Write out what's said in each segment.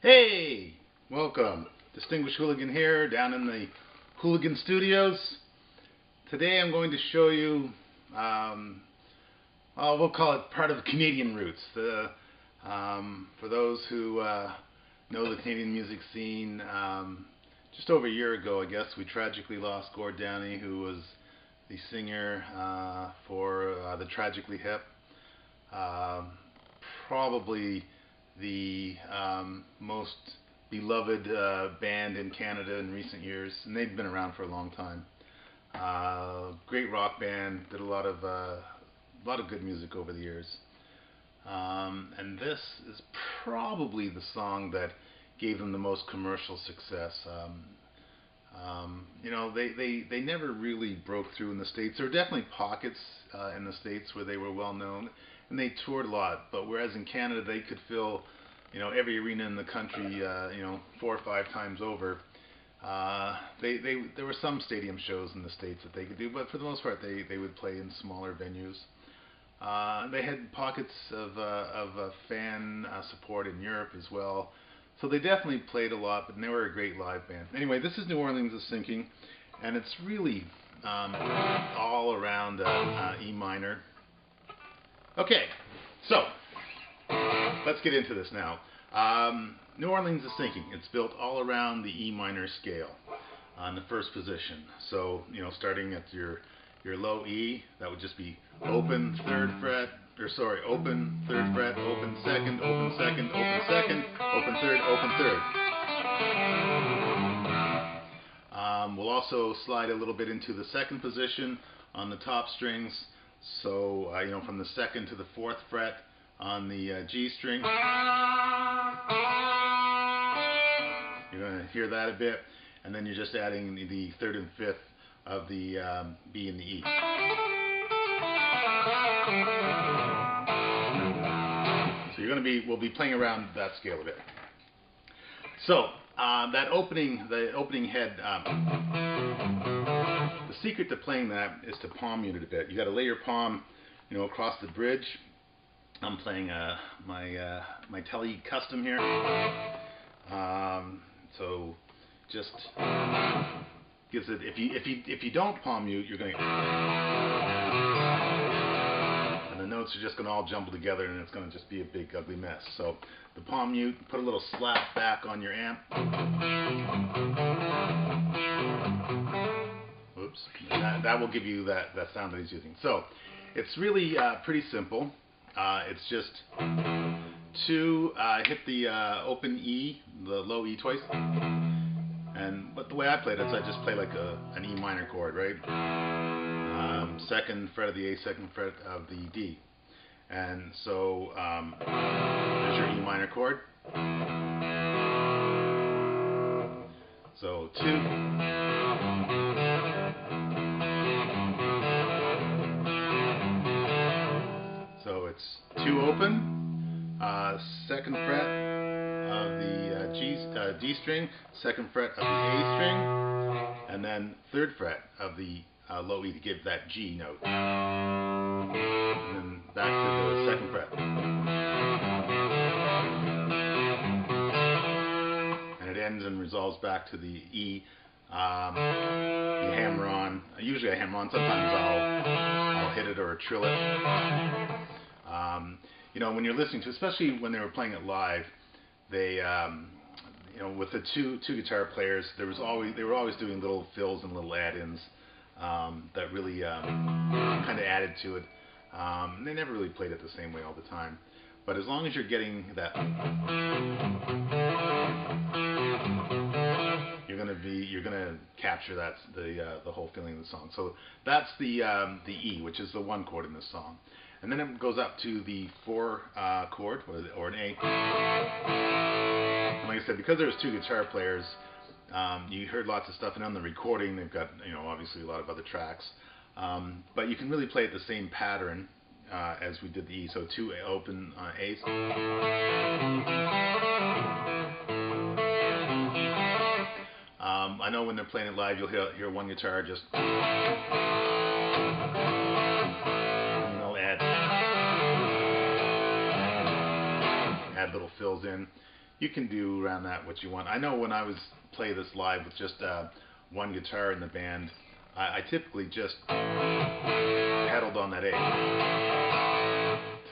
Hey, welcome. Distinguished Hooligan here, down in the Hooligan Studios. Today I'm going to show you, we'll call it part of Canadian roots. For those who know the Canadian music scene, just over a year ago, I guess, we tragically lost Gord Downey, who was the singer for the Tragically Hip. Probably the most beloved band in Canada in recent years, and they've been around for a long time. Great rock band, did a lot of good music over the years. And this is probably the song that gave them the most commercial success. They never really broke through in the States. There were definitely pockets in the States where they were well known, and they toured a lot. But whereas in Canada they could fill, every arena in the country, 4 or 5 times over. There were some stadium shows in the States that they could do, but for the most part they would play in smaller venues. They had pockets of fan support in Europe as well. So they definitely played a lot, but they were a great live band. Anyway, this is New Orleans is Sinking, and it's really all around E minor. Okay, so let's get into this now. New Orleans is Sinking. It's built all around the E minor scale on the first position. So, starting at your low E, that would just be open, 3rd fret, open, 3rd fret, open, 2nd, open, 2nd, open, 2nd, open, 3rd, open, 3rd. We'll also slide a little bit into the 2nd position on the top strings. So, from the 2nd to the 4th fret on the G string. You're going to hear that a bit. And then you're just adding the 3rd and 5th of the B and the E. So we'll be playing around that scale a bit. So the opening head, the secret to playing that is to palm mute it a bit. You got to lay your palm, across the bridge. I'm playing my Tele Custom here. So just gives it. If you don't palm mute, you're going to, and the notes are just going to all jumble together, and it's going to just be a big ugly mess. So the palm mute, put a little slap back on your amp. Oops, and that will give you that sound that he's using. So it's really pretty simple. It's just to hit the open E, the low E twice. But the way I played it is I just play like an E minor chord, right? 2nd fret of the A, 2nd fret of the D. And so there's your E minor chord. So 2. So it's 2 open, 2nd fret of the D string, 2nd fret of the A string, and then 3rd fret of the low E to give that G note. And then back to the 2nd fret. And it ends and resolves back to the E. You hammer on. Usually I hammer on. Sometimes I'll hit it or trill it. When you're listening to, especially when they were playing it live, they, with the two guitar players, they were always doing little fills and little add-ins that really kind of added to it. They never really played it the same way all the time, but as long as you're getting that, you're gonna capture the whole feeling of the song. So that's the E, which is the 1 chord in this song. And then it goes up to the 4 chord, or an A. And like I said, because there was 2 guitar players, you heard lots of stuff. And on the recording, they've got, obviously a lot of other tracks. But you can really play it the same pattern as we did the E. So 2 open A's. I know when they're playing it live, you'll hear one guitar just. Add little fills in. you can do around that what you want. I know when I was play this live with just one guitar in the band, I typically just pedaled on that A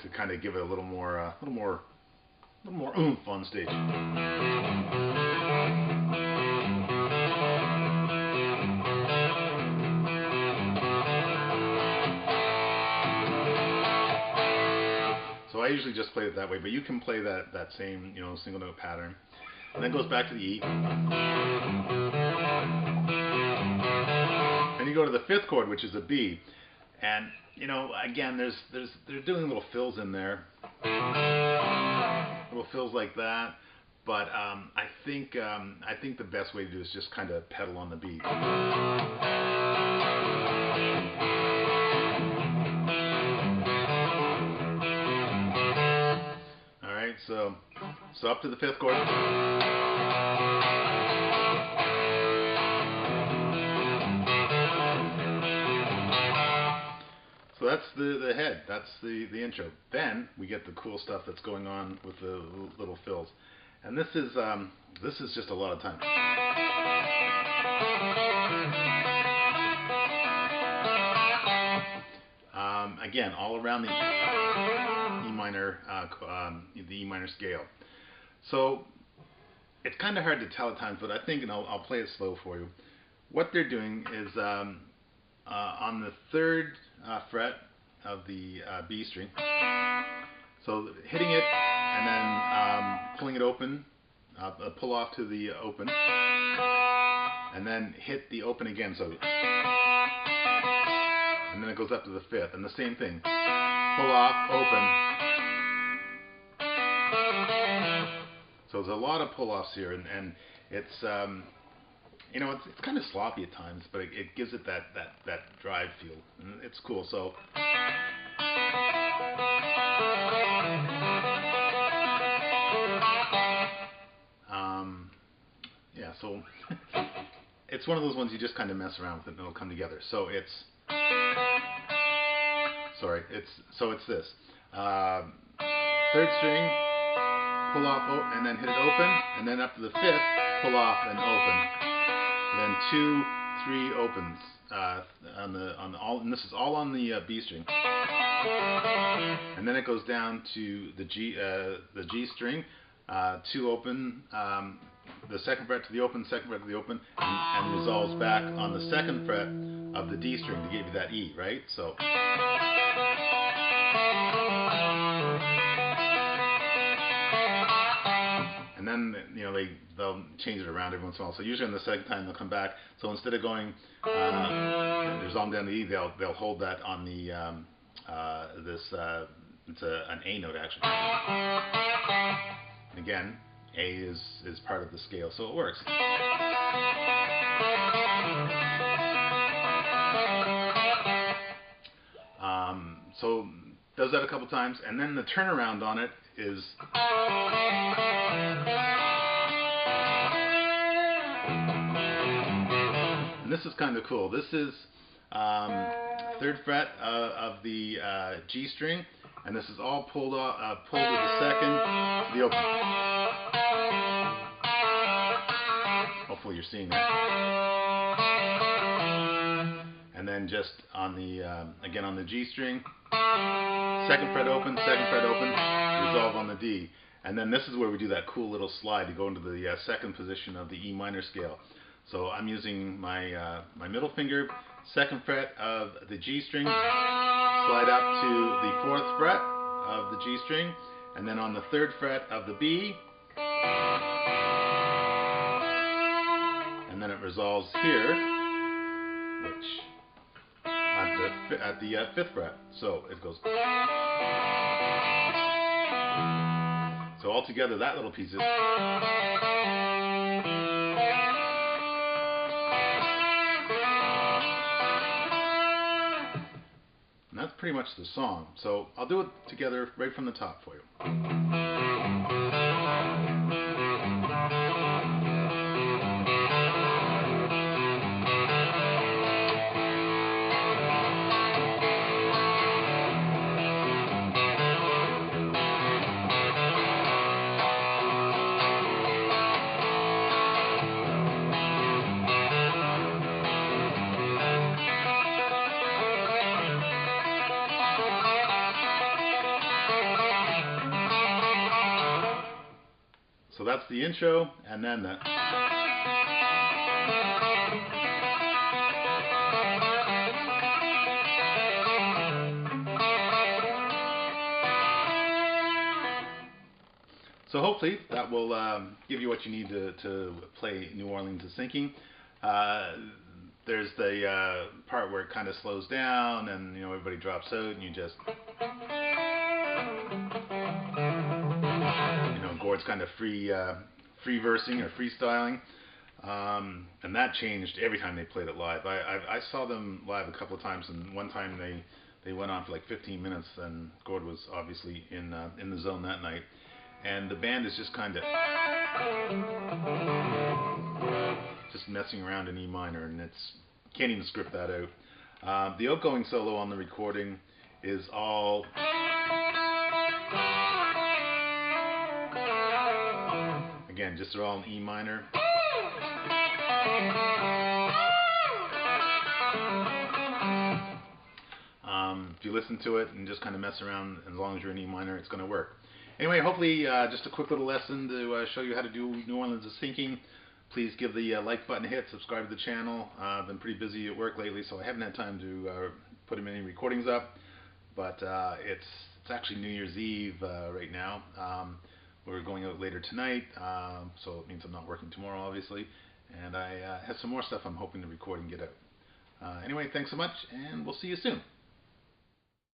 to kind of give it a little more oomph on stage. So I usually just play it that way, but you can play that same, you know, single note pattern. And then it goes back to the E. And you go to the fifth chord, which is a B. And, you know, again, they're doing little fills in there. Little fills like that. But I think the best way to do it is just kind of pedal on the beat. So up to the fifth chord. So that's the head. That's the intro. Then we get the cool stuff that's going on with the little fills, and this is just a lot of time. Again, all around the E minor, the E minor scale. So it's kind of hard to tell at times, but I think, and I'll play it slow for you. What they're doing is on the third fret of the B string. So hitting it and then pulling it open, pull off to the open, and then hit the open again. So. And then it goes up to the fifth, and the same thing. Pull off, open. So there's a lot of pull-offs here, and it's you know, it's kind of sloppy at times, but it gives it that drive feel, and it's cool. So yeah, so it's one of those ones you just kind of mess around with it, and it'll come together. So it's it's this third string, pull off, and then hit it open, and then up to the fifth, pull off and open, and then 2, 3 opens and this is all on the B string, and then it goes down to the G string, 2 open, the second fret to the open, second fret to the open, and resolves back on the second fret of the D string to give you that E, right? So. And then, you know, they'll change it around every once in a while. So usually on the second time they'll come back. So instead of going resolving down the E, they'll hold that on the it's an A note actually. And again, A is part of the scale, so it works. So does that a couple times, and then the turnaround on it is and this is kind of cool. This is third fret of the G string, and this is all pulled with the second to the open. Hopefully you're seeing that. And then just on the again on the G string, second fret open, resolve on the D. And then this is where we do that cool little slide to go into the second position of the E minor scale. So I'm using my my middle finger, second fret of the G string, slide up to the 4th fret of the G string, and then on the 3rd fret of the B, and then it resolves here, which at the 5th fret. So it goes. So all together, that little piece is. And that's pretty much the song. So I'll do it together right from the top for you. that's the intro, and then the... So hopefully that will give you what you need to play New Orleans is Sinking. There's the part where it kind of slows down and everybody drops out and you just... Gord's kind of free versing or freestyling. And that changed every time they played it live. I saw them live a couple of times, and one time they went on for like 15 minutes, and Gord was obviously in the zone that night. And the band is just kind of just messing around in E minor, and can't even script that out. The outgoing solo on the recording is all again, just they're all in E minor. If you listen to it and just kind of mess around, as long as you're in E minor, it's going to work. Anyway, hopefully just a quick little lesson to show you how to do New Orleans is Sinking. Please give the like button a hit, subscribe to the channel. I've been pretty busy at work lately, so I haven't had time to put any recordings up. But it's actually New Year's Eve right now. We're going out later tonight, so it means I'm not working tomorrow, obviously. And I have some more stuff I'm hoping to record and get out. Anyway, thanks so much, and we'll see you soon.